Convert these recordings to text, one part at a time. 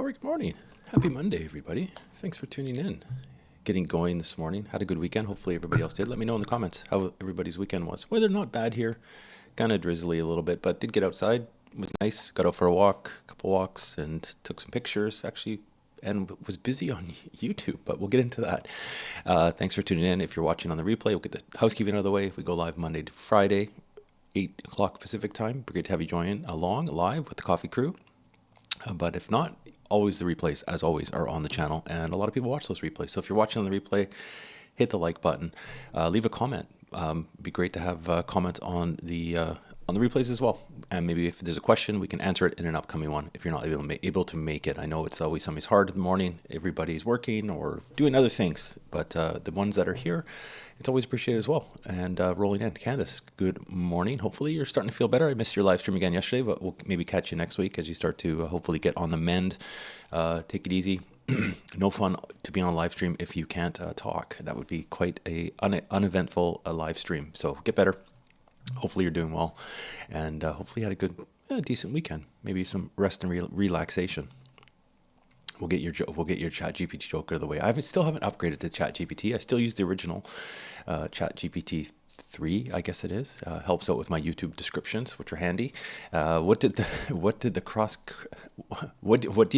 Good morning. Happy Monday, everybody. Thanks for tuning in. Getting going this morning. Had a good weekend. Hopefully everybody else did. Let me know in the comments how everybody's weekend was. Weather not bad here. Kind of drizzly a little bit, but did get outside. It was nice. Got out for a couple walks, and took some pictures actually, and was busy on YouTube, but we'll get into that. Thanks for tuning in. If you're watching on the replay, we'll get the housekeeping out of the way. We go live Monday to Friday, 8 o'clock Pacific time. Great to have you join along live with the coffee crew. But if not, always the replays, as always, are on the channel, and a lot of people watch those replays. So if you're watching on the replay, hit the like button, leave a comment. Be great to have comments on the replays as well. And maybe if there's a question, we can answer it in an upcoming one if you're not able to make it. I know it's always something's hard in the morning. Everybody's working or doing other things, but the ones that are here, it's always appreciated as well. And rolling in, Candace, good morning. Hopefully you're starting to feel better. I missed your live stream again yesterday, but we'll maybe catch you next week as you start to hopefully get on the mend. Take it easy. No fun to be on a live stream if you can't talk. That would be quite a uneventful live stream. So get better. Hopefully you're doing well, and hopefully you had a good, decent weekend. Maybe some rest and relaxation. We'll get your ChatGPT joke out of the way. Still haven't upgraded to ChatGPT. I still use the original ChatGPT 3, I guess it is. Helps out with my YouTube descriptions, which are handy. What do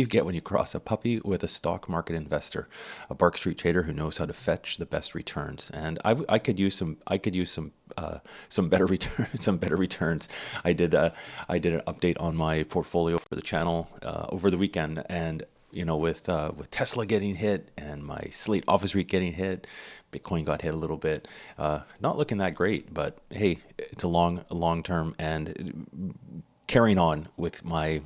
you get when you cross a puppy with a stock market investor, a Bark Street trader who knows how to fetch the best returns? And I could use some better returns. I did an update on my portfolio for the channel over the weekend, and with Tesla getting hit and my Slate office REIT getting hit, Bitcoin got hit a little bit. Not looking that great, but hey, it's a long term, and carrying on with my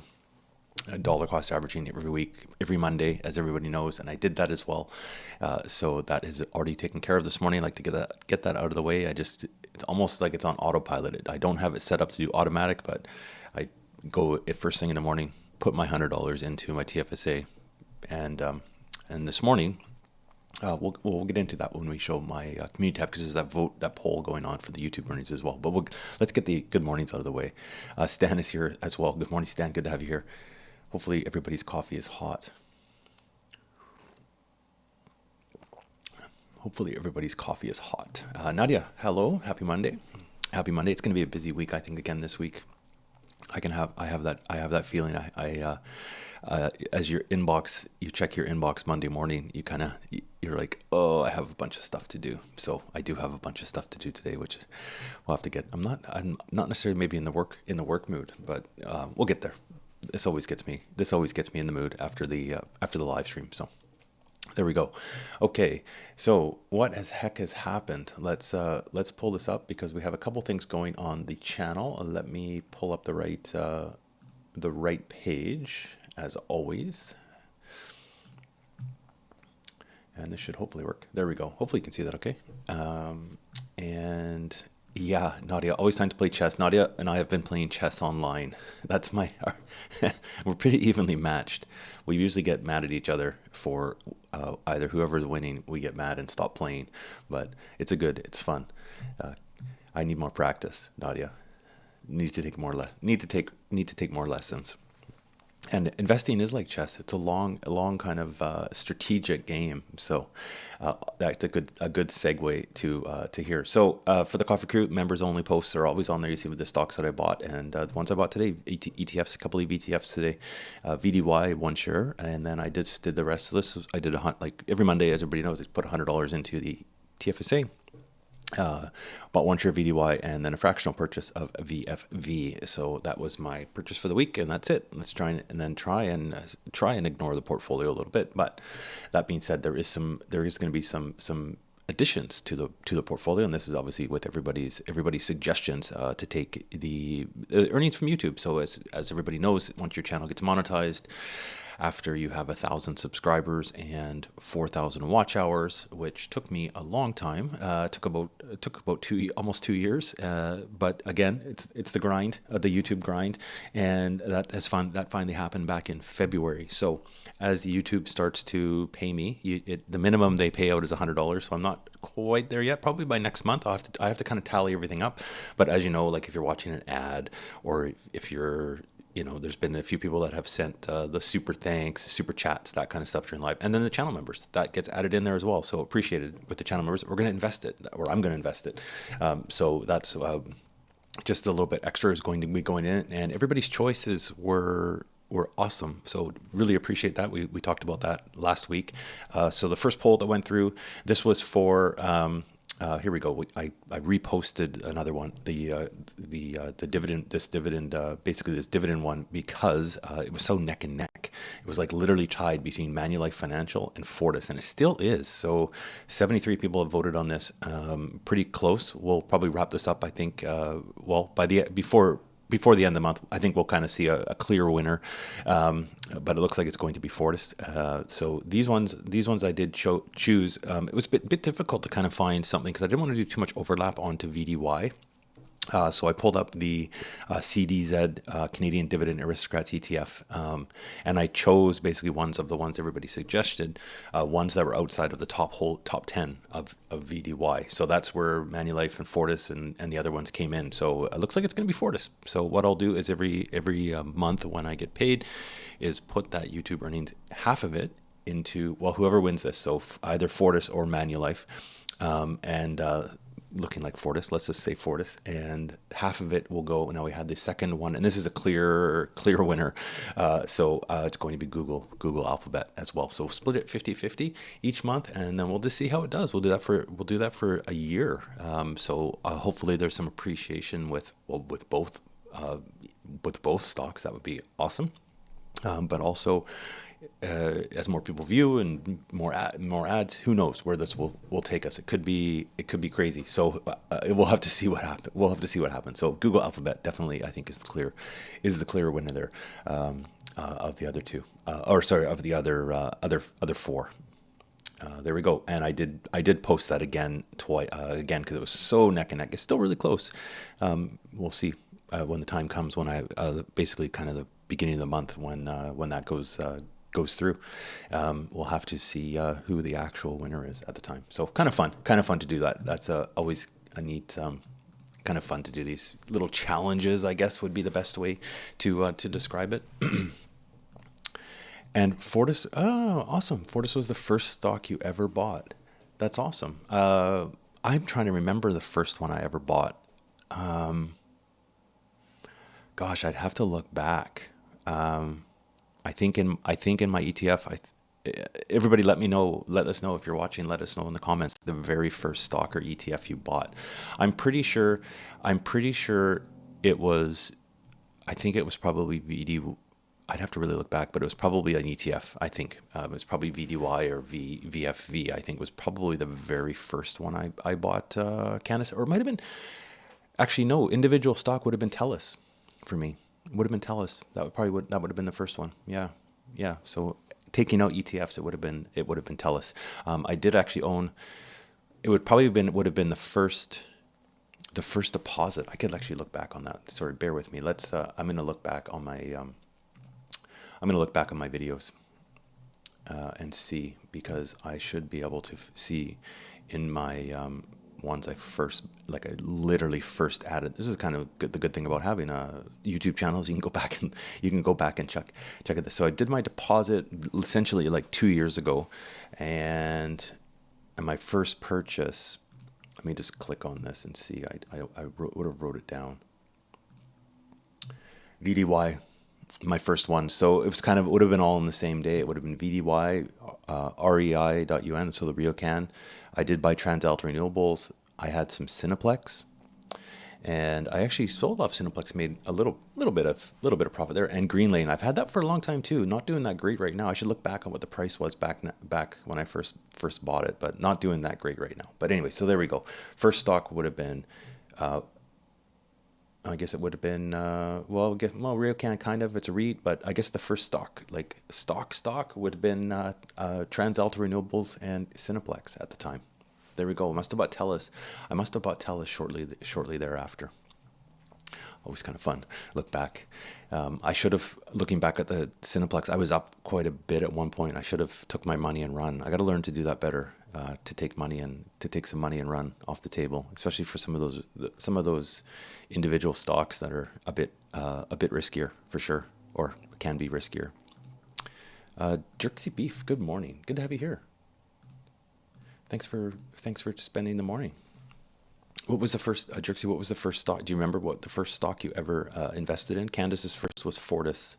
dollar cost averaging every week, every Monday, as everybody knows, and I did that as well. So that is already taken care of this morning. I'd like to get that out of the way. It's almost like it's on autopilot. I don't have it set up to do automatic, but I go at first thing in the morning, put my $100 into my TFSA, and this morning we'll get into that when we show my community tab, because there's that poll going on for the YouTube earnings as well. But let's get the good mornings out of the way. Stan is here as well. Good morning, Stan. Good to have you here. Hopefully everybody's coffee is hot. Nadia, hello. Happy Monday. Happy Monday. It's going to be a busy week, I think, again this week. I have that feeling. As your inbox, you check your inbox Monday morning, you're like, oh, I have a bunch of stuff to do. So I do have a bunch of stuff to do today, which is we'll have to get. I'm not necessarily maybe in the work mood, but we'll get there. This always gets me in the mood after the live stream. So there we go. Okay, so what as heck has happened? Let's pull this up, because we have a couple things going on the channel. Let me pull up the right page as always, and this should hopefully work. There we go. Hopefully you can see that okay. And yeah, Nadia, always time to play chess. Nadia and I have been playing chess online. That's we're pretty evenly matched. We usually get mad at each other for either whoever's winning, we get mad and stop playing. But it's fun. I need more practice, Nadia. Need to take more lessons. And investing is like chess. It's a long kind of strategic game. So that's a good segue to here. So for the Coffee Crew, members only posts are always on there. You see with the stocks that I bought, and the ones I bought today, ETFs, a couple of ETFs today, VDY, one share, and then I did the rest of this. I did like every Monday, as everybody knows, I put $100 into the TFSA. Bought one share of VDY and then a fractional purchase of VFV. So that was my purchase for the week, and that's it. Let's try and ignore the portfolio a little bit. But that being said, there is going to be some additions to the portfolio, and this is obviously with everybody's suggestions to take the earnings from YouTube. So as everybody knows, once your channel gets monetized, after you have 1,000 subscribers and 4,000 watch hours, which took me a long time, took about almost 2 years. But again, it's the grind, the YouTube grind, and that finally happened back in February. So as YouTube starts to pay me, the minimum they pay out is $100. So I'm not quite there yet. Probably by next month, I have to kind of tally everything up. But as you know, like if you're watching an ad, or if you're there's been a few people that have sent the super thanks, super chats, that kind of stuff during live. And then the channel members, that gets added in there as well. So appreciated with the channel members. We're going to invest it, or I'm going to invest it. So that's just a little bit extra is going to be going in. And everybody's choices were awesome. So really appreciate that. We talked about that last week. So the first poll that went through, this was for... here we go. I reposted another one, the dividend, basically this dividend one, because it was so neck and neck. It was like literally tied between Manulife Financial and Fortis, and it still is. So 73 people have voted on this, pretty close. We'll probably wrap this up, I think, before the end of the month. I think we'll kind of see a clear winner, but it looks like it's going to be Fortis. So these ones I did choose. It was a bit difficult to kind of find something because I didn't want to do too much overlap onto VDY. So I pulled up the CDZ, Canadian Dividend Aristocrats ETF, and I chose basically ones everybody suggested, ones that were outside of the top 10 of VDY. So that's where Manulife and Fortis and the other ones came in. So it looks like it's going to be Fortis. So what I'll do is every month when I get paid is put that YouTube earnings, half of it, into, well, whoever wins this. So either Fortis or Manulife, looking like Fortis, let's just say Fortis, and half of it will go. Now we had the second one, and this is a clear winner. So it's going to be Google Alphabet as well. So split it 50-50 each month, and then we'll just see how it does. We'll do that for a year. So hopefully there's some appreciation with both stocks. That would be awesome. But also, as more people view and more ads, who knows where this will take us? It could be crazy. So we'll have to see what happens. So Google Alphabet definitely, I think, is the clear winner there, of the other two, of the other four. There we go. And I did post that again because it was so neck and neck. It's still really close. We'll see when the time comes, when I basically kind of the beginning of the month when that goes through. We'll have to see who the actual winner is at the time. So kind of fun to do that. That's always a neat, kind of fun to do these little challenges, I guess would be the best way to describe it. And Fortis, awesome. Fortis was the first stock you ever bought. That's awesome. I'm trying to remember the first one I ever bought. Gosh, I'd have to look back. I think in my ETF, everybody let us know if you're watching, let us know in the comments the very first stock or ETF you bought. I'm pretty sure it was, I think it was probably VD. I'd have to really look back, but it was probably an ETF. I think it was probably VDY or VFV. I think was probably the very first one I bought, Candace, or it might have been, actually no, individual stock would have been TELUS for me. Would have been TELUS. That would have been the first one. Yeah. So taking out ETFs, it would have been TELUS. I did actually own. It would have been the first deposit. I could actually look back on that. Sorry, bear with me. I'm going to look back on my. I'm going to look back on my videos and see, because I should be able to see in my ones I literally first added. This is kind of the good thing about having a YouTube channel is you can go back and check at this. So I did my deposit essentially like 2 years ago, and my first purchase. Let me just click on this and see. I would have wrote it down. VDY, my first one. So it would have been all in the same day. It would have been VDY, REI.UN, so the RioCan. I did buy TransAlta Renewables. I had some Cineplex, and I actually sold off Cineplex, made a little bit of profit there. And Green Lane, I've had that for a long time too. Not doing that great right now. I should look back on what the price was back when I first bought it, but not doing that great right now. But anyway, so there we go. First stock would have been. I guess it would have been, RioCan kind of, it's a REIT, but I guess the first stock, like stock would have been TransAlta Renewables and Cineplex at the time. There we go. I must have bought TELUS shortly thereafter. Always kind of fun. Look back. I should have, looking back at the Cineplex, I was up quite a bit at one point. I should have took my money and run. I got to learn to do that better. to take some money and run off the table, especially for some of those individual stocks that are a bit riskier for sure, or can be riskier. Jerksy Beef, good morning. Good to have you here. Thanks for spending the morning. What was the first, Jerksy, what was the first stock? Do you remember what the first stock you ever invested in? Candace's first was Fortis.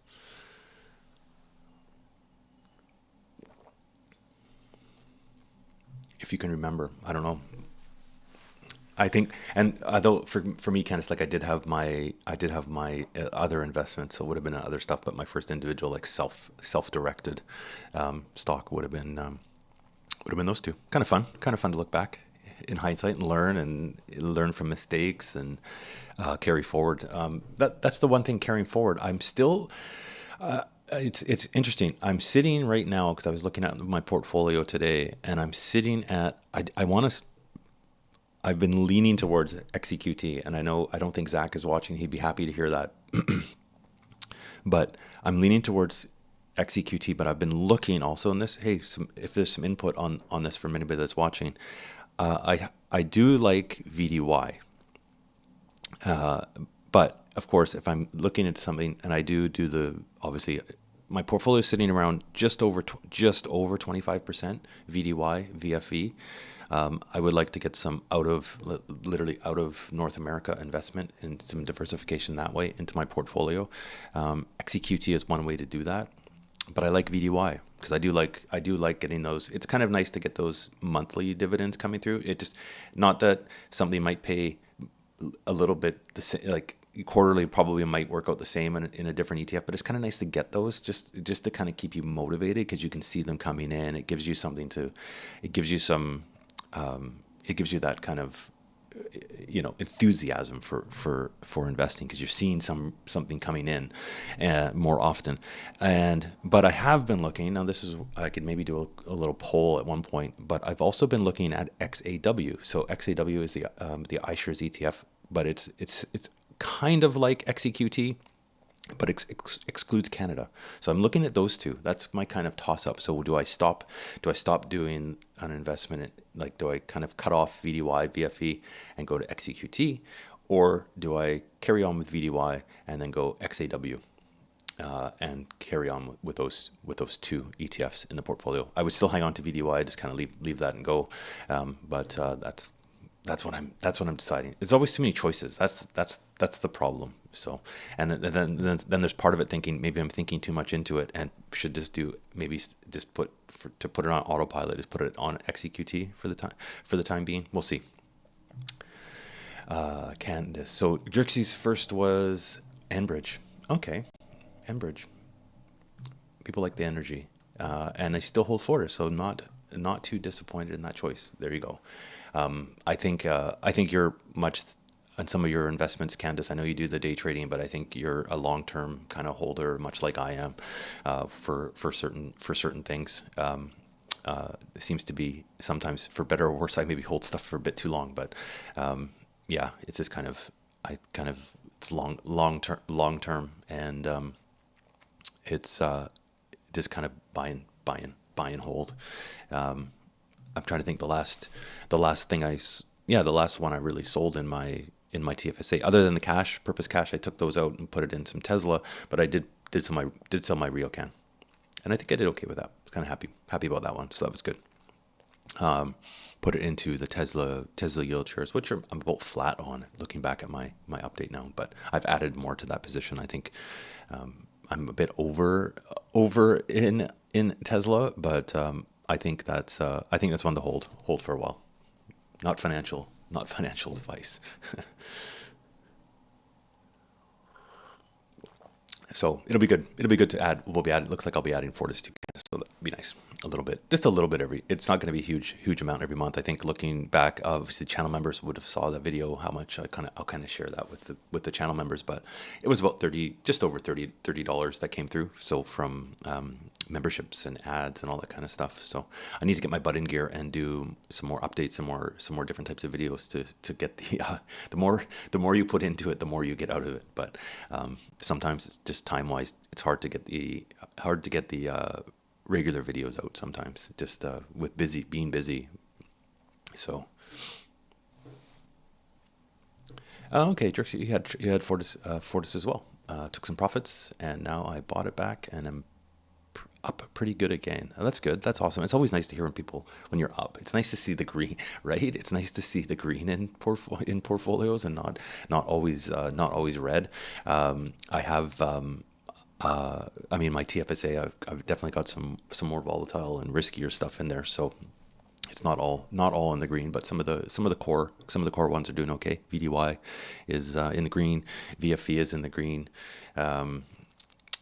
If you can remember, I don't know. I think, and although for me, Candace, like I did have my other investments, so it would have been other stuff, but my first individual like self-directed stock would have been those two. Kind of fun to look back in hindsight and learn from mistakes and carry forward. That's the one thing carrying forward. I'm still. It's interesting. I'm sitting right now because I was looking at my portfolio today, and I'm sitting at. I've been leaning towards XEQT, and I don't think Zach is watching. He'd be happy to hear that. But I'm leaning towards XEQT, but I've been looking also in this. Hey, if there's some input on this from anybody that's watching, I do like VDY, but of course, if I'm looking at something, and I do obviously, my portfolio is sitting around just over 25% VDY VFE. I would like to get some literally out of North America investment and some diversification that way into my portfolio. XEQT is one way to do that, but I like VDY because I do like getting those. It's kind of nice to get those monthly dividends coming through. It just, not that somebody might pay a little bit the same, like quarterly probably might work out the same in a different ETF, but it's kind of nice to get those just to kind of keep you motivated because you can see them coming in. It gives you something it gives you that kind of enthusiasm for investing because you're seeing something coming in more often. But I have been looking, now I could maybe do a little poll at one point, but I've also been looking at XAW. So XAW is the iShares ETF, but it's kind of like XEQT, but excludes Canada. So I'm looking at those two. That's my kind of toss up. So do I stop doing an investment? Like, do I kind of cut off VDY, VFE and go to XEQT, or do I carry on with VDY and then go XAW and carry on with those two ETFs in the portfolio? I would still hang on to VDY, just kind of leave that and go. But that's what I'm deciding. There's always too many choices. That's the problem. So, and then there's part of it thinking maybe I'm thinking too much into it and should just put it on autopilot, just put it on XEQT for the time being. We'll see. Candace. So Jerksy's first was Enbridge. Okay, Enbridge. People like the energy, and I still hold Fortis, so not too disappointed in that choice. There you go. I think you're much on some of your investments, Candace. I know you do the day trading, but I think you're a long-term kind of holder, much like I am, for certain things. It seems to be sometimes, for better or worse, I maybe hold stuff for a bit too long, but yeah, it's just it's long term, and it's just kind of buy and hold. I'm trying to think the last one I really sold in my TFSA, other than the purpose cash, I took those out and put it in some Tesla, but I did sell my Ryokan, and I think I did okay with that. I was kind of happy about that one, so that was good. Put it into the Tesla yield shares, which I'm about flat on looking back at my update now, but I've added more to that position. I think I'm a bit over in Tesla, but I think that's one to hold for a while. Not financial advice. So it'll be good. It'll be good to add. Looks like I'll be adding Fortis too. So that'd be nice. Just a little bit it's not going to be a huge amount every month. I think looking back, obviously channel members would have saw that video, how much I'll kind of share that with the channel members, but it was about just over $30 that came through. So from memberships and ads and all that kind of stuff. So I need to get my butt in gear and do some more updates, some more different types of videos to get the more you put into it, the more you get out of it. But sometimes it's just time wise, it's hard to get the regular videos out sometimes, just with being busy So, okay, Drix, you had Fortis as well. Took some profits, and now I bought it back, and I'm up pretty good again. Oh, that's good. That's awesome. It's always nice to hear when you're up. It's nice to see the green, right? It's nice to see the green in portfolios and not always red. I have. I mean, my TFSA, I've definitely got some more volatile and riskier stuff in there. So it's not all in the green, but some of the core ones are doing okay. VDY is in the green. VFE is in the green.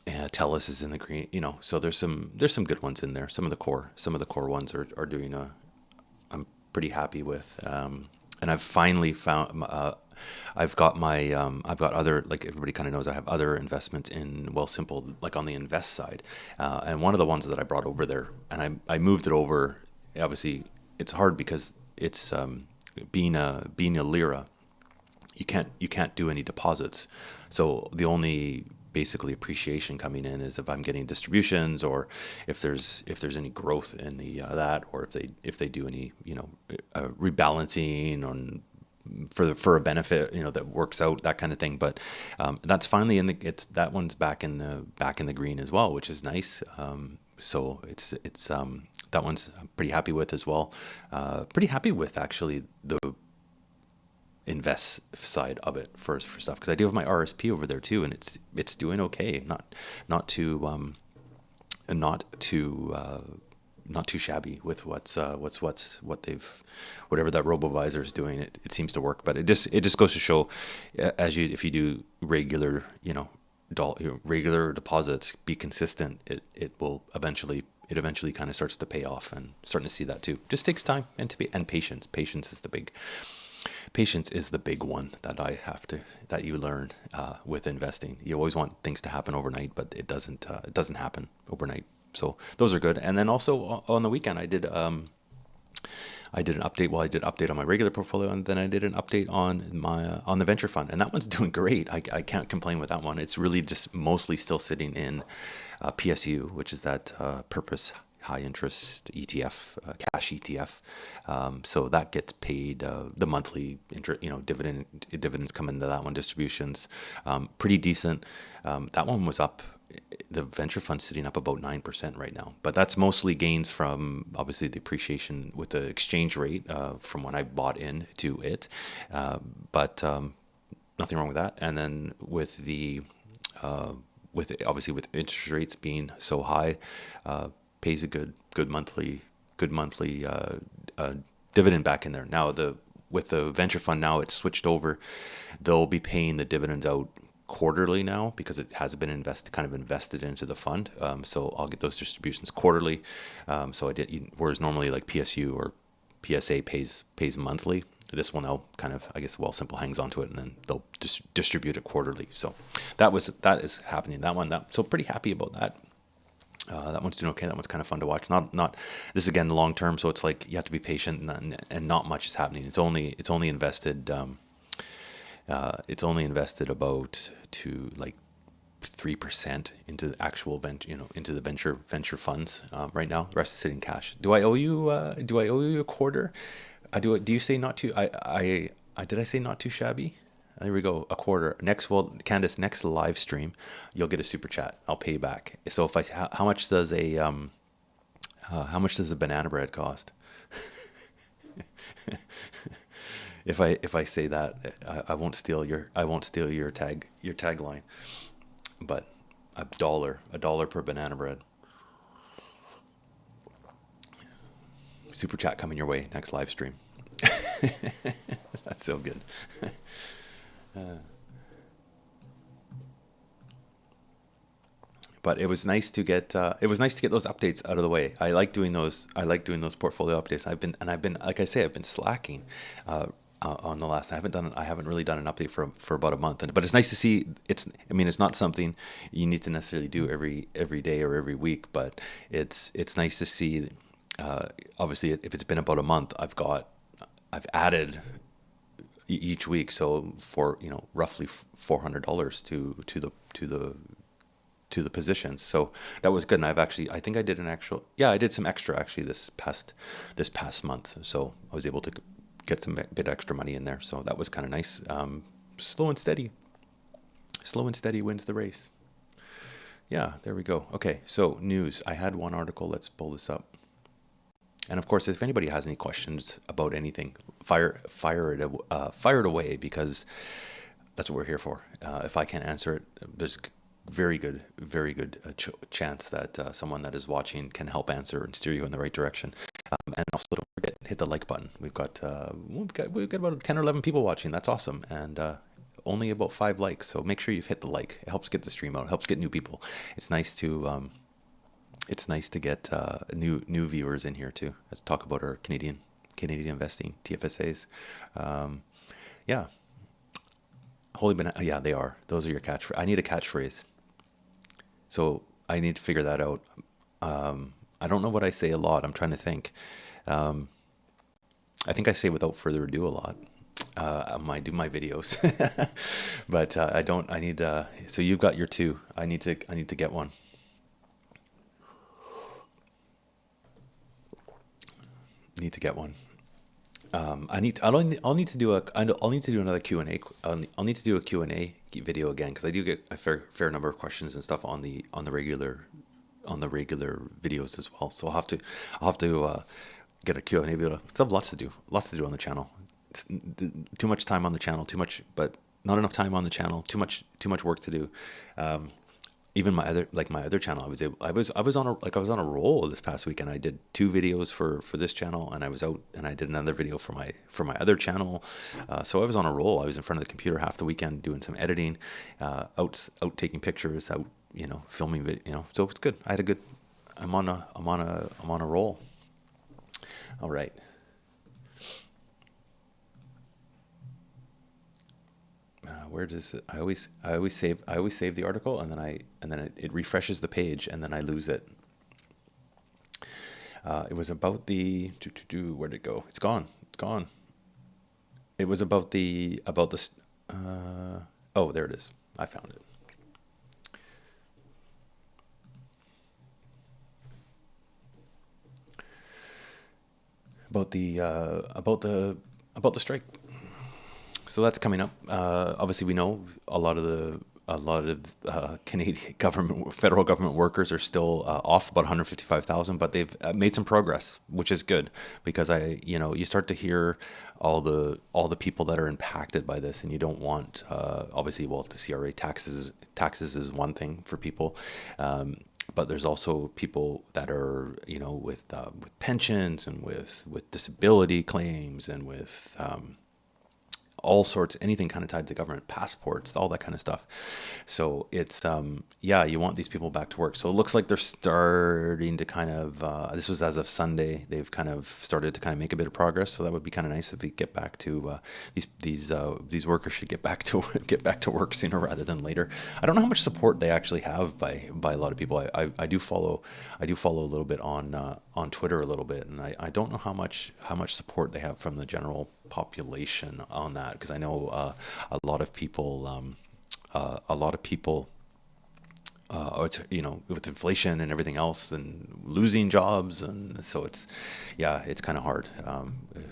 Telus is in the green. So there's some good ones in there. Some of the core ones are doing I'm pretty happy with. And I've finally found I've got other, like everybody kind of knows, I have other investments in Wealthsimple, like on the invest side. And one of the ones that I brought over there, and I moved it over. Obviously, it's hard because it's being a lira. You can't do any deposits. So the only basically appreciation coming in is if I'm getting distributions, or if there's any growth in the that, or if they do any rebalancing on for a benefit that works out, that kind of thing. But that's finally that one's back in the green as well, which is nice. So it's that one's I'm pretty happy with as well. Pretty happy with actually the invest side of it for stuff, because I do have my RSP over there too, and it's doing okay. Not too not too not too shabby with what they've, whatever that robo-advisor is doing. It seems to work, but it just goes to show, if you do regular regular deposits, be consistent, it eventually kind of starts to pay off, and starting to see that too. Just takes time and patience. Patience is the big one that you learn with investing. You always want things to happen overnight, but it doesn't happen overnight. So those are good. And then also on the weekend, I did an update. Well, I did an update on my regular portfolio, and then I did an update on the venture fund, and that one's doing great. I can't complain with that one. It's really just mostly still sitting in PSU, which is that purpose high interest ETF, cash ETF. So that gets paid the monthly dividends come into that one, distributions, pretty decent. That one was up. The venture fund's sitting up about 9% right now, but that's mostly gains from obviously the appreciation with the exchange rate from when I bought into it. But nothing wrong with that. And then with obviously with interest rates being so high, pays a good monthly dividend back in there. Now with the venture fund, now it's switched over. They'll be paying the dividends out quarterly now, because it has been invested into the fund. So I'll get those distributions quarterly. So I did, whereas normally like PSU or PSA pays monthly. This one, I'll kind of, I guess, Wealthsimple hangs onto it, and then they'll distribute it quarterly. So that is happening. So pretty happy about that. That one's doing okay. That one's kind of fun to watch. Not this is, again, long term, so it's like you have to be patient, and not much is happening. It's only invested. It's only invested about to like 3% into the actual into the venture funds right now. The rest is sitting cash. Do I owe you a quarter? Do you say not too? Did I say not too shabby? There we go, a quarter. Candace, next live stream, you'll get a super chat. I'll pay you back. So how much does a banana bread cost? If I say that, I won't steal your tagline. But a dollar per banana bread. Super chat coming your way next live stream. That's so good. But it was nice to get those updates out of the way. I like doing those portfolio updates. I've been like I say, I've been slacking on the last. I haven't really done an update for about a month. But it's nice to see. It's not something you need to necessarily do every day or every week. But it's nice to see. Obviously, if it's been about a month, I've added each week. So for roughly $400 to to the positions. So that was good. And I think I did I did some extra actually this past month. So I was able to get some bit extra money in there. So that was kind of nice. Slow and steady wins the race. Yeah, there we go. Okay, so news. I had one article. Let's pull this up. And of course, if anybody has any questions about anything, fire it away, because that's what we're here for. If I can't answer it, there's very good chance that someone that is watching can help answer and steer you in the right direction. And also, don't forget, hit the like button. We've got about 10 or 11 people watching. That's awesome. And only about 5 likes. So make sure you've hit the like. It helps get the stream out. It helps get new people. It's nice to get new viewers in here too. Let's talk about our Canadian investing TFSAs. Yeah. Holy banana. Yeah, they are. Those are your catchphrase. I need a catchphrase. So I need to figure that out. I don't know what I say a lot. I'm trying to think. I think I say without further ado a lot. I do my videos, but I don't. I need. So you've got your 2. I need to get one. Need to get one. I'll need to do another Q&A. I'll need to do a Q&A video again, because I do get a fair number of questions and stuff on the regular videos as well. So I'll have to get a Q&A video. Still have lots to do on the channel. It's too much time on the channel, but not enough time on the channel. Too much work to do. Even my other channel, I was on a roll this past weekend. I did 2 videos for this channel, and I was out and I did another video for my other channel. So I was on a roll. I was in front of the computer half the weekend doing some editing, out taking pictures, out filming, so it's good. I'm on a roll. All right. Where does it? I always save the article, and then it refreshes the page, and then I lose it. It was about the where'd it go? It's gone. It was about this. Oh, there it is. I found it. About the strike. So that's coming up. Obviously, we know a lot of Canadian federal government workers are still off, about 155,000, but they've made some progress, which is good, because you start to hear all the people that are impacted by this, and you don't want obviously, well, the CRA taxes is one thing for people. But there's also people that are, with pensions and with disability claims and with all sorts, anything kind of tied to government, passports, all that kind of stuff. So it's, you want these people back to work. So it looks like they're starting to kind of, this was as of Sunday, they've kind of started to kind of make a bit of progress. So that would be kind of nice if we get back to, these workers should get back to work sooner rather than later. I don't know how much support they actually have by a lot of people. I do follow a little bit on Twitter a little bit, and I don't know how much support they have from the general population on that, because I know a lot of people it's, with inflation and everything else and losing jobs, and so it's kind of hard,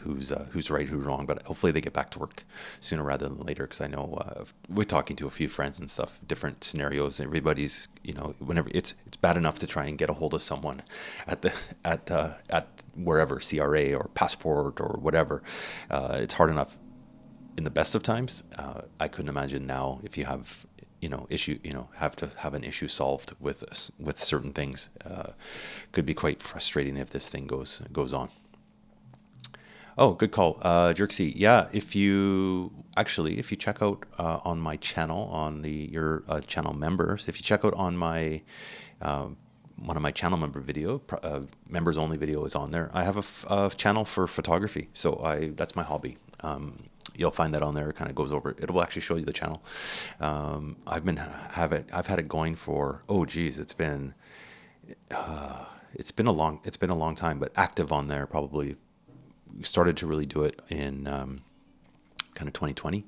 who's right, who's wrong, but hopefully they get back to work sooner rather than later, because I know we're talking to a few friends and stuff, different scenarios. Everybody's, whenever it's bad enough to try and get a hold of someone at wherever, CRA or passport or whatever, it's hard enough in the best of times. I couldn't imagine now if you have have to have an issue solved with certain things. Could be quite frustrating if this thing goes on. Oh, good call, Jerksy. Yeah, if you check out on my channel, on your channel members, if you check out on my one of my channel member video, members only video is on there. I have a channel for photography, so that's my hobby. You'll find that on there. It kind of goes over. It will actually show you the channel. I've had it going for, it's been a long time, but active on there. Probably started to really do it in kind of 2020,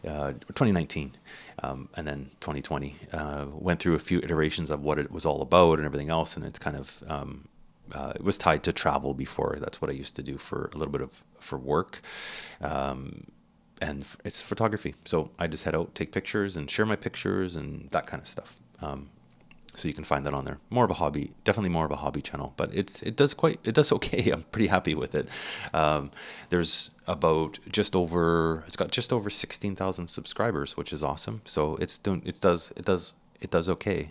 2019, and then 2020. Went through a few iterations of what it was all about and everything else, and it's kind of it was tied to travel before. That's what I used to do for a little bit of for work, and it's photography. So I just head out, take pictures, and share my pictures and that kind of stuff. So you can find that on there. More of a hobby, definitely more of a hobby channel, but it does okay. I'm pretty happy with it. There's about it's got just over 16,000 subscribers, which is awesome. So it does okay.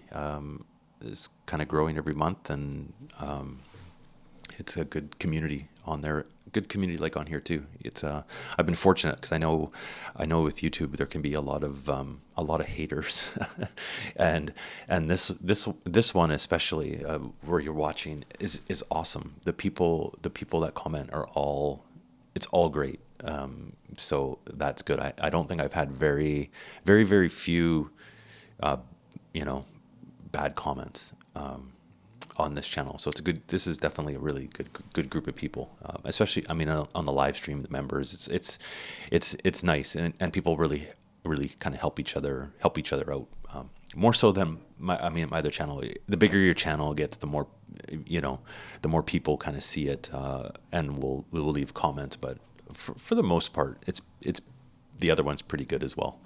It's kind of growing every month, and it's a good community on there. Good community like on here too. It's I've been fortunate because I know with YouTube there can be a lot of haters, and this one especially where you're watching is awesome. The people that comment it's all great. So that's good. I don't think I've had very few bad comments on this channel. So this is definitely a really good group of people, especially, I mean, on the live stream, the members, it's nice. And people really kind of help each other out. More so than my other channel. The bigger your channel gets, the more, the more people kind of see it, and will leave comments. But for the most part, it's the other one's pretty good as well.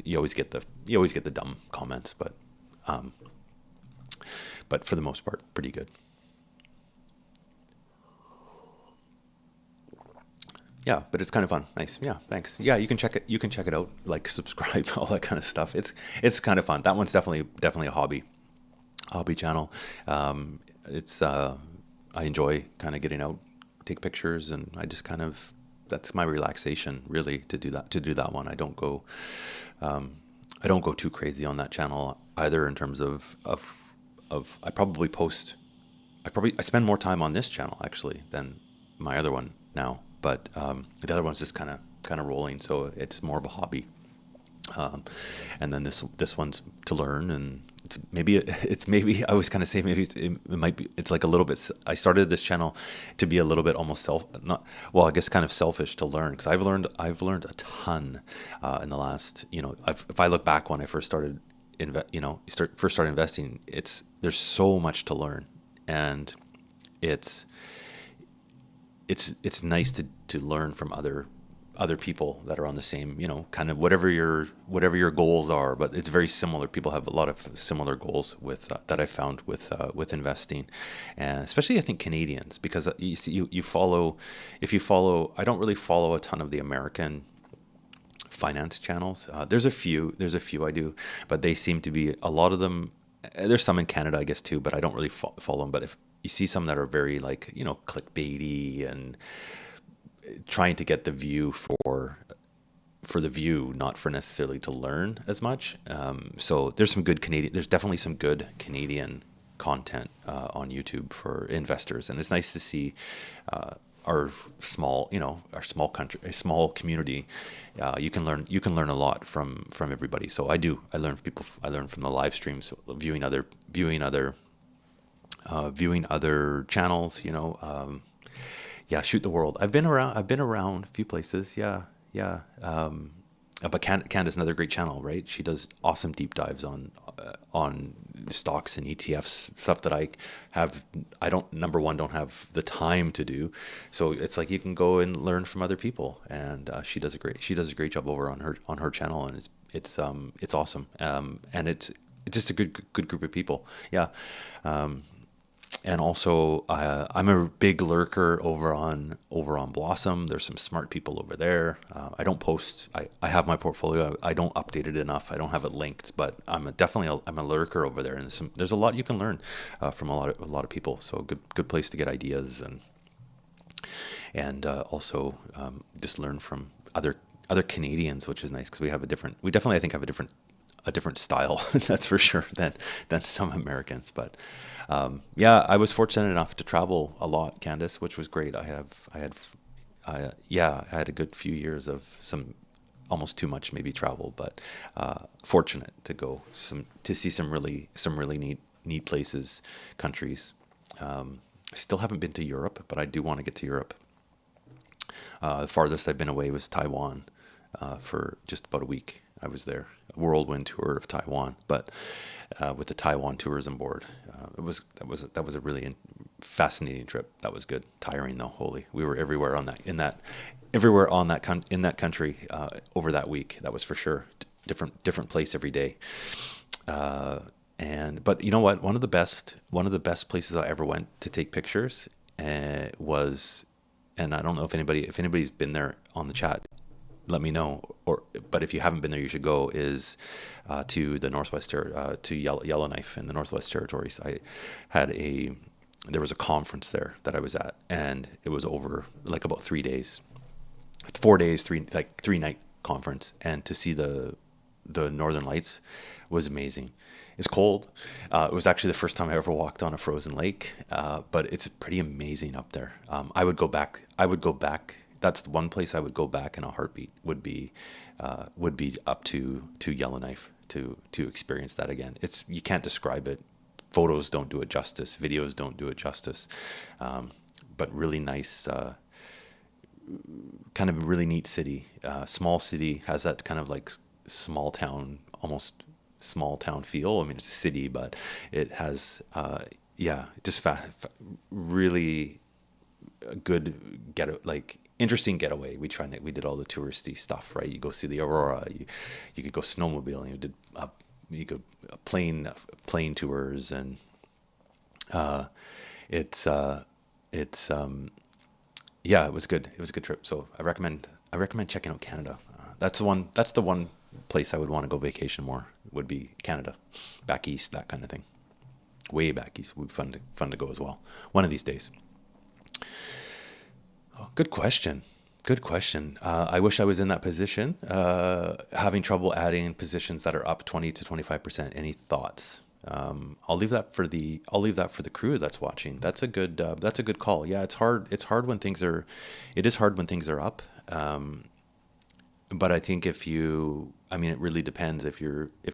You always get the dumb comments, but for the most part, pretty good. Yeah, but it's kind of fun. Nice. Yeah, thanks. Yeah, you can check it out. Like, subscribe, all that kind of stuff. It's kind of fun. That one's definitely a hobby channel. I enjoy kind of getting out, take pictures, and I just kind of, that's my relaxation really, to do that one. I don't go too crazy on that channel either, in terms of I spend more time on this channel actually than my other one now, but the other one's just kind of rolling, so it's more of a hobby. And then this one's to learn, and it's maybe I always kind of say maybe it might be, it's like a little bit, I started this channel to be a little bit almost I guess kind of selfish, to learn, because I've learned a ton in the last, if I look back when I first started investing, there's so much to learn, and it's nice to learn from other people that are on the same, kind of whatever your goals are. But it's very similar. People have a lot of similar goals with that I found with investing, and especially I think Canadians, because if you follow, I don't really follow a ton of the American finance channels. There's a few I do, but they seem to be, a lot of them, there's some in Canada I guess too, but I don't really follow them. But if you see some that are very clickbaity and trying to get the view for the view, not for necessarily to learn as much. So there's definitely some good Canadian content on YouTube for investors, and it's nice to see our small country, a small community. You can learn a lot from everybody. So I learn from people. I learn from the live streams, viewing other channels. Yeah, Shoot the World. I've been around a few places. Yeah. But Canda's another great channel, right? She does awesome deep dives on stocks and ETFs, stuff that I don't have the time to do. So it's like you can go and learn from other people, and she does a great job over on her channel, and it's awesome. And it's just a good group of people. Yeah. And also, I'm a big lurker over on Blossom. There's some smart people over there. I don't post. I have my portfolio. I don't update it enough. I don't have it linked, but I'm a lurker over there. And there's a lot you can learn from a lot of people. So good place to get ideas, and also just learn from other Canadians, which is nice, because we definitely, I think, have a different style, that's for sure, than some Americans. But yeah, I was fortunate enough to travel a lot, Candace, which was great. I had a good few years of some, almost too much maybe, travel, but fortunate to see some really neat places, countries. Still haven't been to Europe, but I do want to get to Europe. The farthest I've been away was Taiwan for just about a week. I was there, a whirlwind tour of Taiwan, but with the Taiwan Tourism Board. That was a really fascinating trip. That was good. Tiring though, holy. We were everywhere in that country over that week. That was for sure. Different place every day. But you know what? One of the best places I ever went to take pictures was, and I don't know if anybody's been there on the chat, let me know. But if you haven't been there, you should go. Is to the to Yellowknife in the Northwest Territories. There was a conference there that I was at, and it was over like about 3 days, 4 days, 3-night conference, and to see the Northern Lights was amazing. It's cold. It was actually the first time I ever walked on a frozen lake, but it's pretty amazing up there. I would go back. That's the one place I would go back in a heartbeat. Would be up to Yellowknife to experience that again. You can't describe it. Photos don't do it justice. Videos don't do it justice. But really nice. Kind of really neat city. Small city, has that kind of like small town, almost small town feel. I mean, it's a city, but it has, just really a good interesting getaway. We did all the touristy stuff, right? You go see the aurora. You could go snowmobiling. You could plane tours, and it was good. It was a good trip. So I recommend checking out Canada. That's the one place I would want to go vacation more, would be Canada, back east, that kind of thing. Way back east would be fun to go as well, one of these days. Oh, good question. I wish I was in that position. Having trouble adding positions that are up 20 to 25%. Any thoughts? I'll leave that for the crew that's watching. That's a good call. Yeah, it is hard when things are up. But I think it really depends. If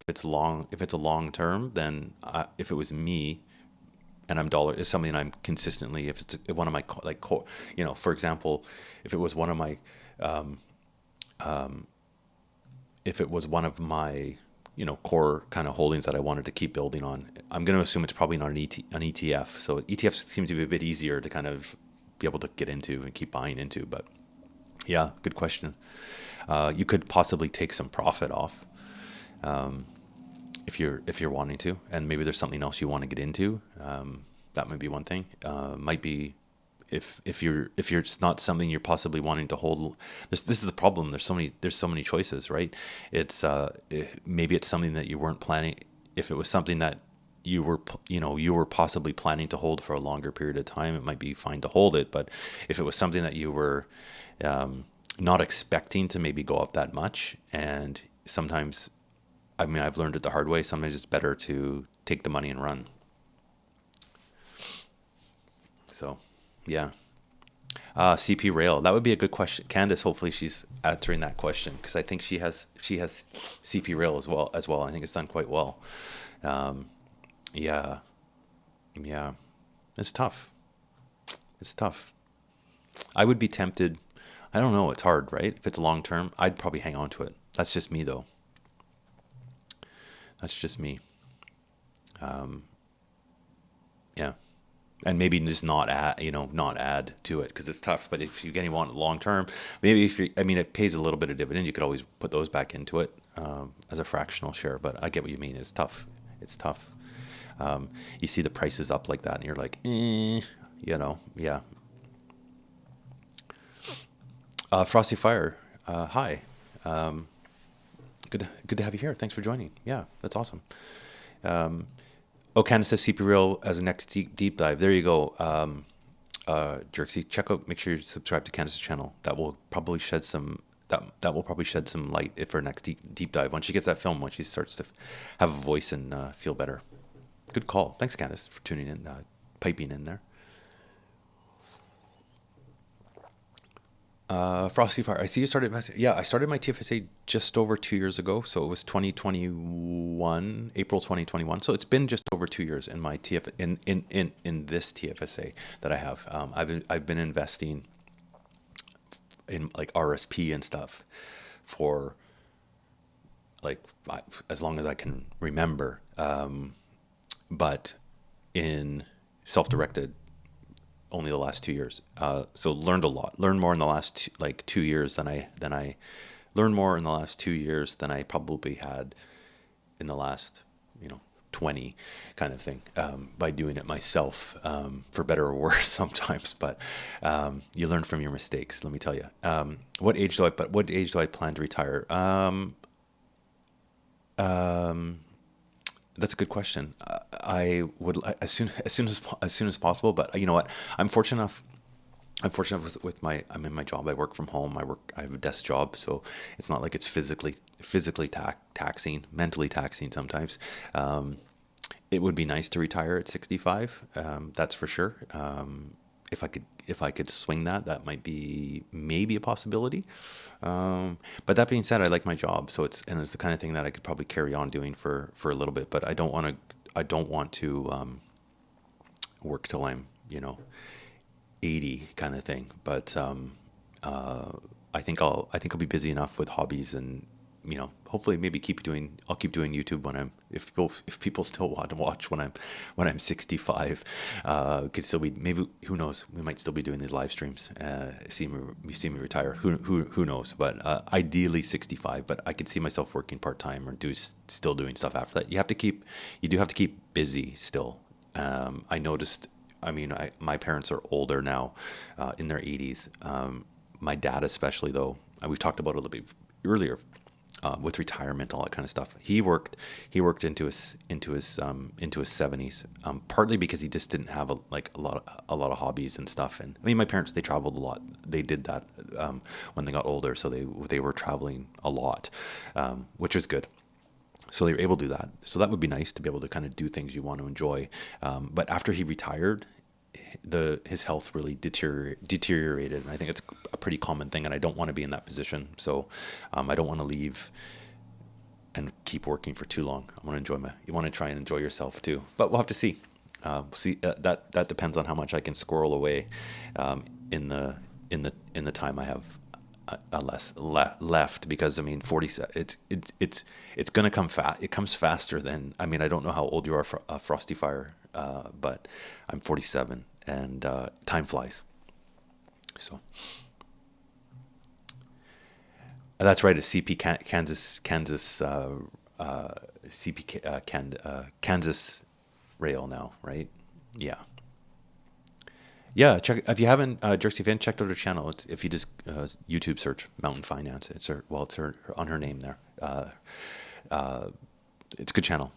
it's a long term, then if it was me, and it's something I'm consistently, if it's one of my, for example, if it was one of my, core kind of holdings that I wanted to keep building on, I'm going to assume it's probably not an ETF. So ETFs seem to be a bit easier to kind of be able to get into and keep buying into. But yeah, good question. You could possibly take some profit off if you're wanting to, and maybe there's something else you want to get into. That might be one thing. Might be if you're it's not something you're possibly wanting to hold. This is the problem. There's so many choices, right? It's maybe it's something that you weren't planning. If it was something that you were possibly planning to hold for a longer period of time, it might be fine to hold it. But if it was something that you were not expecting to maybe go up that much, and sometimes, I've learned it the hard way. Sometimes it's better to take the money and run. So, yeah. CP Rail, that would be a good question. Candace, hopefully she's answering that question, because I think she has CP Rail as well. I think it's done quite well. Yeah. It's tough. I would be tempted. I don't know. It's hard, right? If it's long term, I'd probably hang on to it. That's just me, though. That's just me. Yeah. And maybe just not add to it, because it's tough. But if you again want long term, maybe it pays a little bit of dividend. You could always put those back into it as a fractional share. But I get what you mean. It's tough. You see the prices up like that, and you're like, yeah. Frosty Fire, hi. Good to have you here. Thanks for joining. Yeah, that's awesome. Candace says CP Rail as a next deep dive. There you go. Jerksy, make sure you subscribe to Candace's channel. That will probably shed some light for next deep dive. Once she gets that film, once she starts to have a voice and feel better. Good call. Thanks, Candace, for tuning in, piping in there. Frosty Fire, I see you started. I started my TFSA just over 2 years ago. So it was 2021, April 2021. So it's been just over 2 years in my in this TFSA that I have. I've been investing in like RSP and stuff for like as long as I can remember. But in self-directed, only the last 2 years. So learned a lot. Learned more in the last 2 years than I learned more in the last 2 years than I probably had in the last 20 kind of thing, by doing it myself, for better or worse sometimes. But you learn from your mistakes. Let me tell you. What age do I plan to retire? That's a good question. I would as soon as possible. But you know what? I'm fortunate enough. I'm fortunate with I'm in my job. I work from home. I have a desk job, so it's not like it's physically taxing, mentally taxing sometimes. It would be nice to retire at 65. That's for sure. If I could swing that, that might be maybe a possibility. But that being said, I like my job, so it's the kind of thing that I could probably carry on doing for a little bit. But I don't want to work till I'm 80 kind of thing. But I think I'll be busy enough with hobbies, and hopefully maybe I'll keep doing YouTube if people still want to watch when I'm 65. Could still be, maybe, who knows, we might still be doing these live streams. See me retire. Who knows? But ideally 65. But I could see myself working part-time or still doing stuff after that. You do have to keep busy still. I noticed. My parents are older now, in their 80s. My dad especially, though, we've talked about it a little bit earlier, with retirement, all that kind of stuff. He worked into his 70s, partly because he just didn't have a lot of hobbies and stuff. And my parents, they traveled a lot. They did that when they got older, so they were traveling a lot, which was good. So they were able to do that. So that would be nice to be able to kind of do things you want to enjoy. But after he retired, his health really deteriorated. And I think it's a pretty common thing, and I don't want to be in that position. So I don't want to leave and keep working for too long. You want to try and enjoy yourself too. But we'll have to see. That depends on how much I can squirrel away in the time I have left, because 47, it's gonna come fast. It comes faster than, I don't know how old you are, Frosty Fire, but I'm 47, and time flies. So that's right. It's CP Kansas Kansas Rail now, right? Yeah. Yeah, check if you haven't, Jersey fan, checked out her channel. It's, if you just YouTube search Mountain Finance, it's her on her name there. It's a good channel.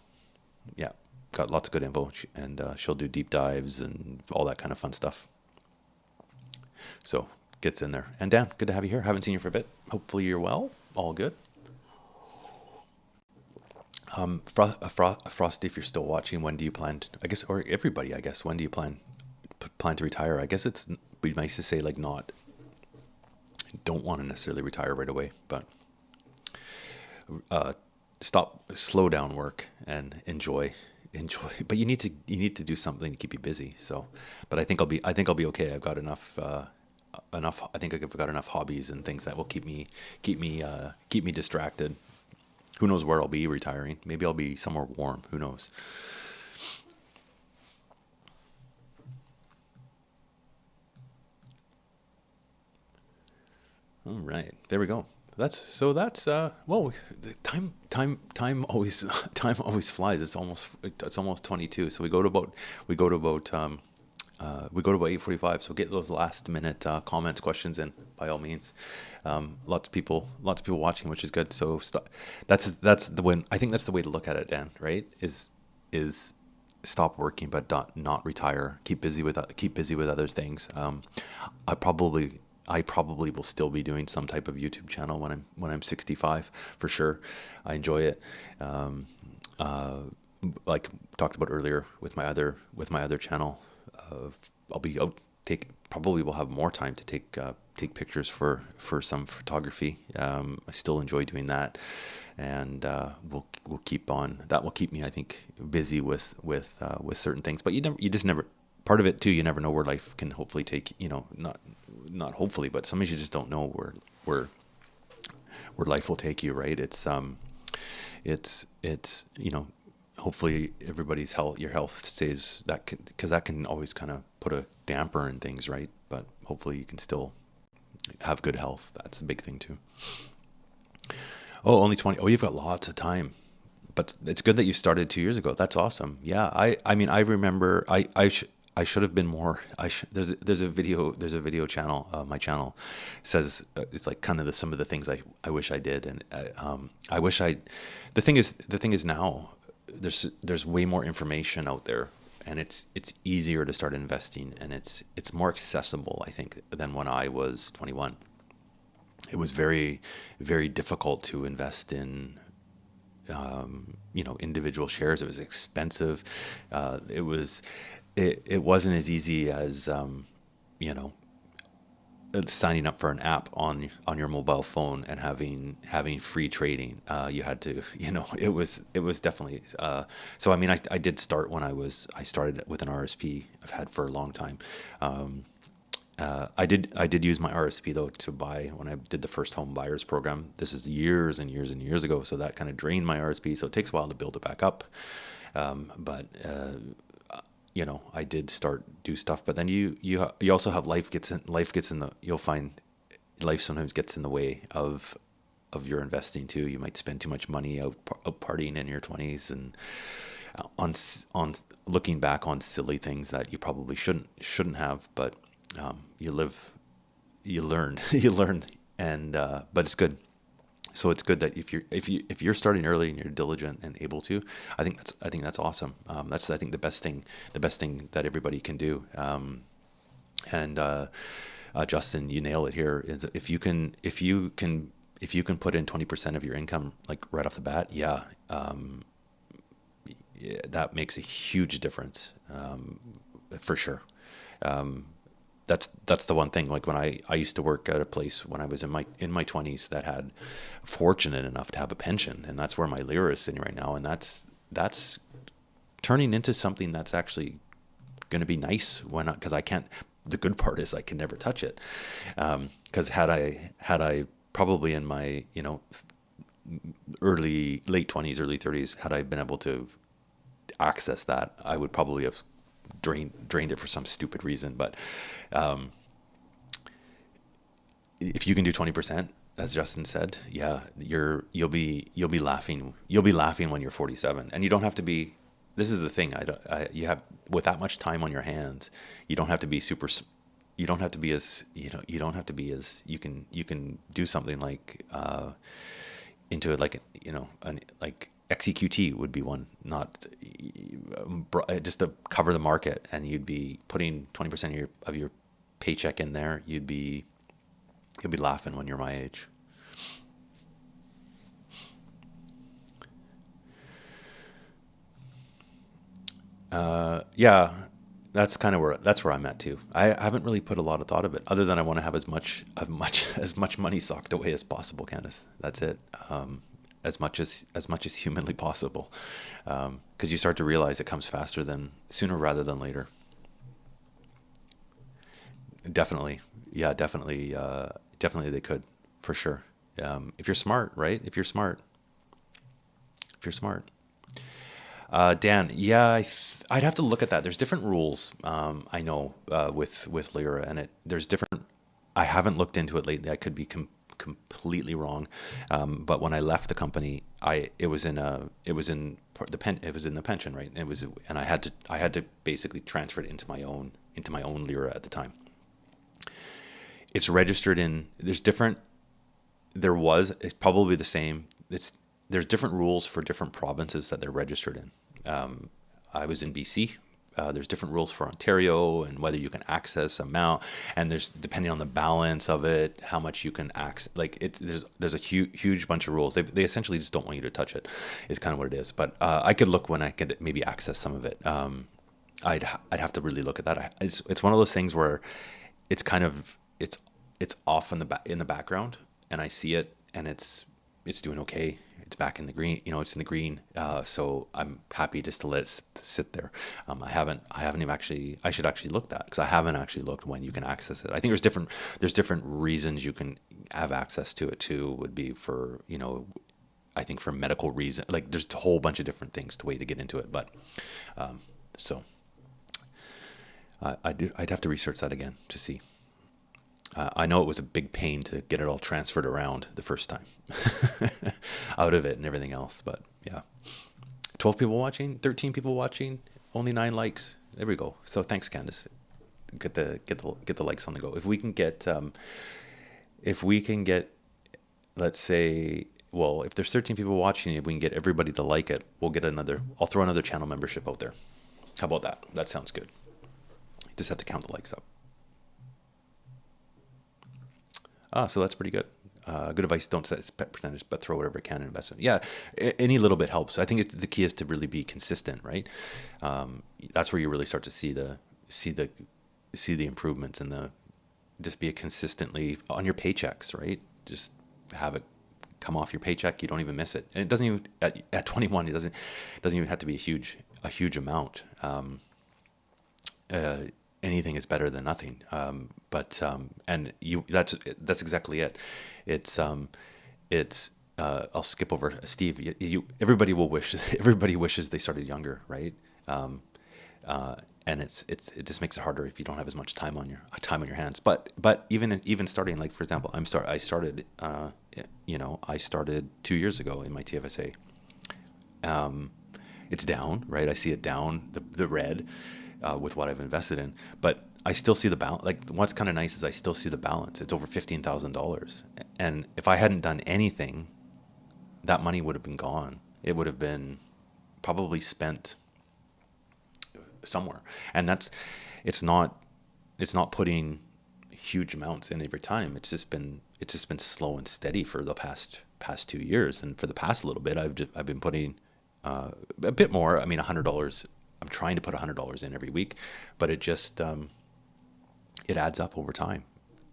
Yeah, got lots of good info, and she'll do deep dives and all that kind of fun stuff. So gets in there. And Dan, good to have you here. Haven't seen you for a bit. Hopefully you're well. All good. Frosty, if you're still watching, when do you plan? I guess, or everybody, I guess, when do you plan to retire? I guess it's be nice to say don't want to necessarily retire right away, but slow down work and enjoy. But you need to do something to keep you busy. So, but I think I'll be okay. I've got enough. I think I've got enough hobbies and things that will keep me distracted. Who knows where I'll be retiring? Maybe I'll be somewhere warm. Who knows? All right, there we go. That's well, time always flies. It's almost 22. So we go to about 8:45. So get those last minute comments, questions in, by all means. Lots of people watching, which is good. So that's the way. I think that's the way to look at it, Dan. Right? Is stop working, but not retire. Keep busy with other things. I probably will still be doing some type of YouTube channel when I'm 65, for sure. I enjoy it. Like talked about earlier with my other channel, probably will have more time to take pictures for some photography. I still enjoy doing that, and we'll keep on. That will keep me, I think, busy with certain things. But you just never. part of it too, you never know where life can hopefully take, not hopefully, but sometimes you just don't know where life will take you, right? It's hopefully everybody's health, your health stays, because that can always kind of put a damper in things, right? But hopefully you can still have good health. That's a big thing too. Oh, only 20. Oh, you've got lots of time. But it's good that you started 2 years ago. That's awesome. Yeah, I mean, I remember I should have been more. There's a video channel. My channel says it's like kind of some of the things I wish I did, and I wish I. The thing is now there's way more information out there, and it's easier to start investing, and it's more accessible, I think, than when I was 21. It was very, very difficult to invest in individual shares. It was expensive. It wasn't as easy as signing up for an app on your mobile phone and having free trading. You had to, it was definitely. So I mean, I did start when I started with an RSP I've had for a long time. I did use my RSP though to buy when I did the first home buyers program. This is years and years and years ago, so that kind of drained my RSP. So it takes a while to build it back up. But I did do stuff. But then you also have life gets in the. You'll find life sometimes gets in the way of your investing too. You might spend too much money out partying in your 20s and on looking back on silly things that you probably shouldn't have, but. You learn, and but it's good. So it's good that if you're starting early and you're diligent and able to, I think that's awesome. That's I think the best thing that everybody can do. Justin, you nail it here. Is if you can put in 20% of your income like right off the bat, yeah, that makes a huge difference, for sure. That's the one thing. Like when I used to work at a place when I was in my 20s that had fortunate enough to have a pension, and that's where my lira is sitting right now, and that's turning into something that's actually going to be nice because I can't. The good part is I can never touch it, because had I probably in my late 20s, early 30s, had I been able to access that, I would probably have drained it for some stupid reason. But if you can do 20%, as Justin said, yeah, you'll be laughing when you're 47, and you don't have to be. This is the thing. You have, with that much time on your hands, you don't have to be super. You don't have to be as you can do something like into it, like like XEQT would be one, not just to cover the market, and you'd be putting 20% of your paycheck in there. You'll be laughing when you're my age. Yeah, that's where I'm at too. I haven't really put a lot of thought of it, other than I want to have as much money socked away as possible, Candace. That's it. As much as humanly possible, because you start to realize it comes sooner rather than later. Definitely, yeah, definitely they could, for sure. If you're smart, right? If you're smart. Dan, yeah, I'd have to look at that. There's different rules. I know with Lyra, and there's different. I haven't looked into it lately. I could be completely wrong, but when I left the company, it was in the pension, right? And I had to basically transfer it into my own Lyra at the time. It's registered in. It's probably the same. There's different rules for different provinces that they're registered in. I was in BC. There's different rules for Ontario and whether you can access amount, and there's, depending on the balance of it, how much you can access. Like there's a huge bunch of rules. They essentially just don't want you to touch it. Is kind of what it is. But I could look when I could maybe access some of it. I'd have to really look at that. It's one of those things where it's kind of it's off in the background, and I see it, and it's doing okay. it's back in the green. It's in the green. So I'm happy just to let it sit there. I haven't even actually. I should actually look that, because I haven't actually looked when you can access it. I think there's different reasons you can have access to it too. Would be for, I think for medical reason. Like there's a whole bunch of different things to way to get into it. But so I'd have to research that again to see. I know it was a big pain to get it all transferred around the first time out of it and everything else. But yeah, 12 people watching, 13 people watching, only 9 likes. There we go. So thanks, Candace. Get the likes on the go. If we can get, let's say, well, if there's 13 people watching, if we can get everybody to like it, I'll throw another channel membership out there. How about that? That sounds good. Just have to count the likes up. So that's pretty good. Good advice. Don't set a percentage, but throw whatever you can in investment. Yeah, any little bit helps. I think the key is to really be consistent, right? That's where you really start to see the improvements, and just be consistently on your paychecks, right? Just have it come off your paycheck. You don't even miss it, and it doesn't even at 21. It doesn't even have to be a huge amount. Anything is better than nothing. That's exactly it. I'll skip over Steve. Everybody wishes they started younger, right? And it just makes it harder if you don't have as much time on your hands. But even starting, like for example, I started 2 years ago in my TFSA. It's down, right? I see it down, the red. With what I've invested in, but I still see the balance. Like what's kind of nice is I still see the balance. It's over $15,000, and if I hadn't done anything, that money would have been gone. It would have been probably spent somewhere, and it's not putting huge amounts in every time. It's just been slow and steady for the past 2 years, and for the past little bit, I've been putting a bit more. I mean, $100. I'm trying to put $100 in every week, but it just it adds up over time.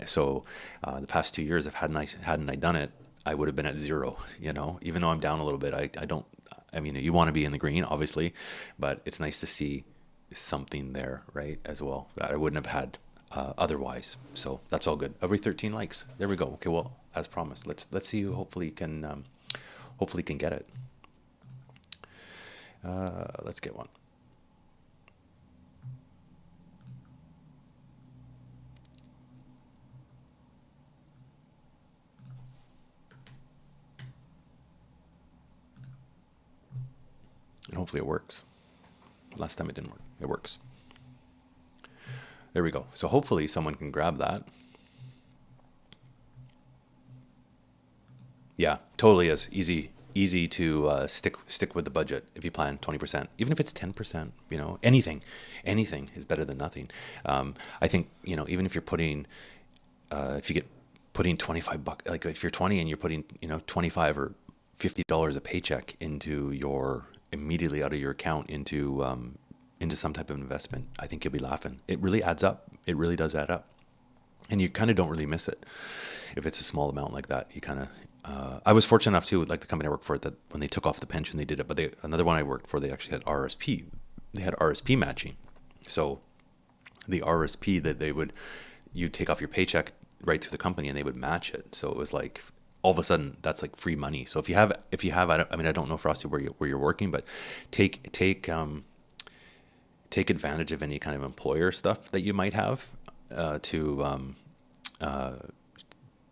So the past 2 years, hadn't I done it, I would have been at zero. Even though I'm down a little bit, I don't. I mean, you want to be in the green, obviously, but it's nice to see something there, right, as well, that I wouldn't have had otherwise. So that's all good. Every 13 likes. There we go. Okay, well, as promised, let's see who hopefully can get it. Let's get one. And hopefully it works. Last time it didn't work. It works. There we go. So hopefully someone can grab that. Yeah, totally is easy to stick with the budget if you plan 20%, even if it's 10%. Anything is better than nothing. I think even if you're putting, if you get putting $25, like if you're 20 and you're putting $25 or $50 a paycheck immediately out of your account into some type of investment, I think you'll be laughing. It really adds up. It really does add up, and you kind of don't really miss it if it's a small amount like that. You kind of. I was fortunate enough too, like the company I worked for, that when they took off the pension, they did it. But another one I worked for, they actually had RSP. They had RSP matching. So the RSP that you'd take off your paycheck right through the company, and they would match it. So it was like, all of a sudden that's like free money. So if you have, I mean, I don't know, Frosty, where you're working, but take advantage of any kind of employer stuff that you might have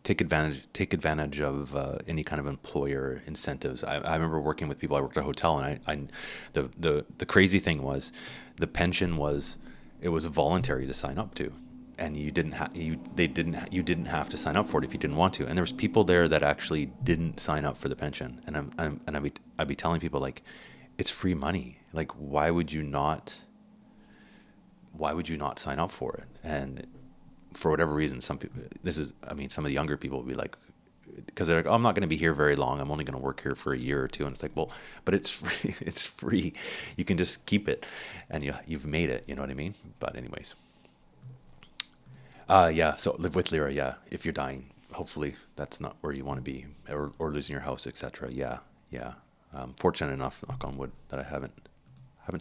take advantage of any kind of employer incentives. I remember working with people. I worked at a hotel, and the crazy thing was, the pension was voluntary to sign up to, and you didn't have to sign up for it if you didn't want to. And there was people there that actually didn't sign up for the pension, and I'd be telling people, like, it's free money. Like, why would you not sign up for it? And for whatever reason, some of the younger people will be like, because they're like, oh, I'm not going to be here very long. I'm only going to work here for a year or two. And it's like, well, but it's free. It's free. You can just keep it, and you've made it. You know what I mean? But anyways, yeah. So live with Lyra. Yeah. If you're dying, hopefully that's not where you want to be, or losing your house, etc. Yeah. yeah. Fortunate enough, knock on wood, that I haven't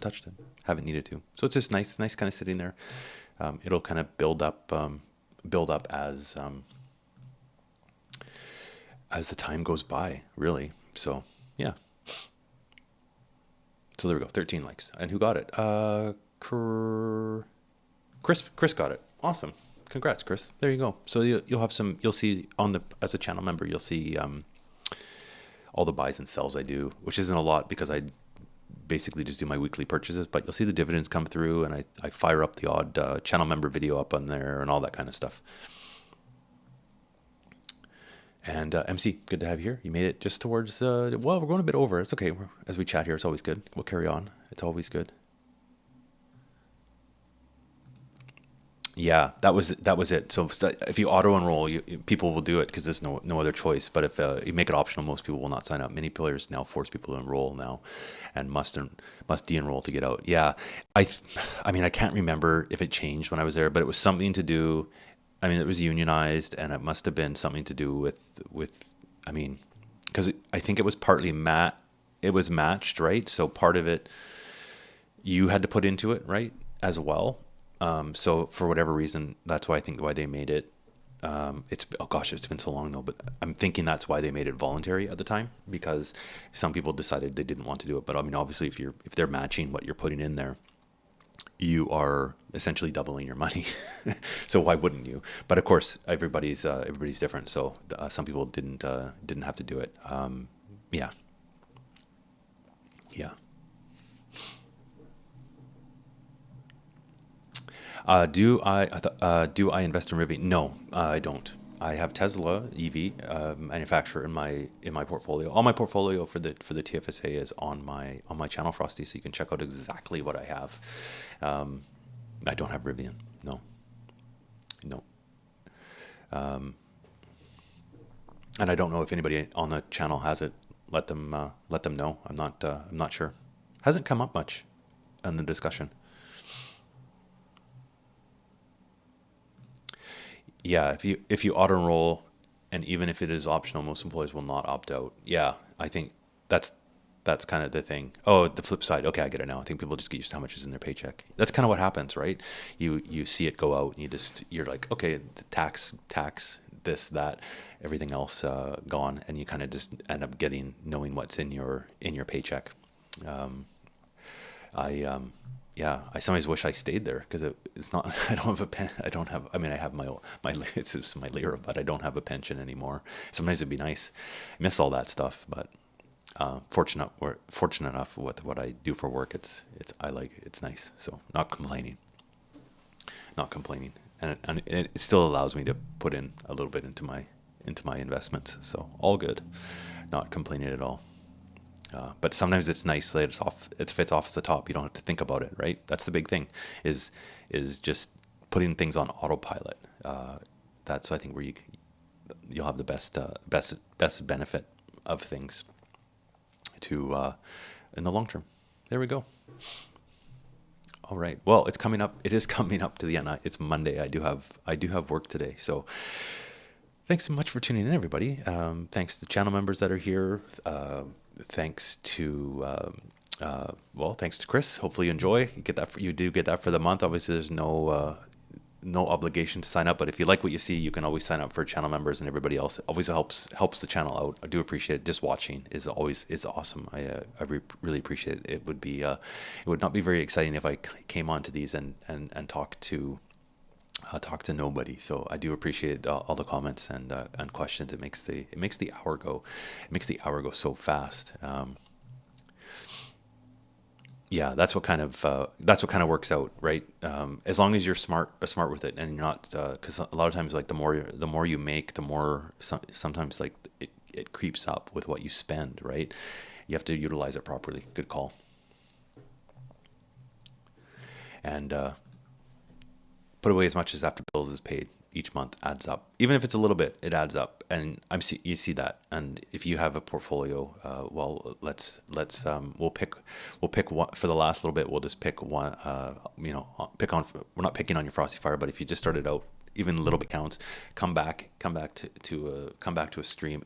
touched it, haven't needed to. So it's just nice kind of sitting there. It'll kind of build up as the time goes by, really. So yeah. So there we go, 13 likes. And who got it? Chris got it. Awesome. Congrats, Chris. There you go. So you'll have some, you'll see as a channel member, you'll see all the buys and sells I do, which isn't a lot because I basically just do my weekly purchases, but you'll see the dividends come through, and I fire up the odd channel member video up on there and all that kind of stuff. And MC, good to have you here. You made it just towards, well, we're going a bit over. It's okay. As we chat here, it's always good. We'll carry on. It's always good. Yeah, that was it. So if you auto enroll, people will do it because there's no other choice. But if you make it optional, most people will not sign up. Many players now force people to enroll now, and must de-enroll to get out. Yeah, I mean, I can't remember if it changed when I was there, but it was something to do. I mean, it was unionized, and it must have been something to do with. I mean, because I think it was partly it was matched, right? So part of it you had to put into it, right, as well. So for whatever reason, that's why they made it. It's been so long though, but I'm thinking that's why they made it voluntary at the time, because some people decided they didn't want to do it. But I mean, obviously, if they're matching what you're putting in there, you are essentially doubling your money. So why wouldn't you? But of course, everybody's different. So some people didn't have to do it. Yeah. Do I invest in Rivian? No, I don't. I have Tesla EV manufacturer in my portfolio. All my portfolio for the TFSA is on my channel, Frosty, so you can check out exactly what I have. I don't have Rivian. No. And I don't know if anybody on the channel has it. Let them know. I'm not sure. Hasn't come up much in the discussion. Yeah, if you auto enroll, and even if it is optional, most employees will not opt out. Yeah, I think that's kind of the thing. Oh, the flip side. Okay, I get it now. I think people just get used to how much is in their paycheck. That's kind of what happens, right? You see it go out, and you're like, okay, the tax, this, that, everything else gone, and you kind of just end up knowing what's in your paycheck. Yeah, I sometimes wish I stayed there because it's not. I don't have a pen. I mean, I have my it's just my Lyra, but I don't have a pension anymore. Sometimes it'd be nice. I miss all that stuff, but fortunate enough with what I do for work. It's nice. So not complaining, and it still allows me to put in a little bit into my investments. So all good, not complaining at all. But sometimes it's nice that it fits off the top. You don't have to think about it, right? That's the big thing, is just putting things on autopilot. That's, I think, where you'll have the best benefit of things in the long term. There we go. All right. Well, it's coming up. It is coming up to the end. It's Monday. I do have work today. So thanks so much for tuning in, everybody. Thanks to channel members that are here. Thanks to Chris. Hopefully you enjoy. You do get that for the month. Obviously, there's no obligation to sign up, but if you like what you see, you can always sign up for channel members, and everybody else. It always helps the channel out. I do appreciate it. Just watching is awesome. I really appreciate it. It would not be very exciting if I came onto these and talk to nobody. So I do appreciate all the comments and questions. It makes the hour go. It makes the hour go so fast. Yeah, that's what kind of works out, right? As long as you're smart with it, and you're not, because a lot of times, like the more you make, the more sometimes like it creeps up with what you spend, right? You have to utilize it properly. Good call. And put away as much as after bills is paid each month. Adds up. Even if it's a little bit, it adds up. And you see that. And if you have a portfolio, well, we'll pick one for the last little bit. We'll just pick one. We're not picking on your Frosty Fire, but if you just started out, even a little bit counts. Come back to a stream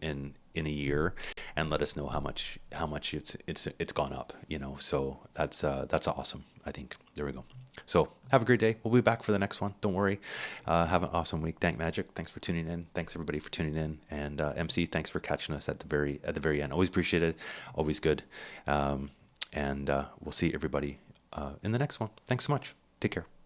in a year and let us know how much it's gone up, so that's awesome. I think there we go. So have a great day. We'll be back for the next one. Don't worry. Have an awesome week. Dank Magic, thanks for tuning in. Thanks everybody for tuning in. And MC, thanks for catching us at the very end. Always appreciate it. Always good. And we'll see everybody in the next one. Thanks so much. Take care.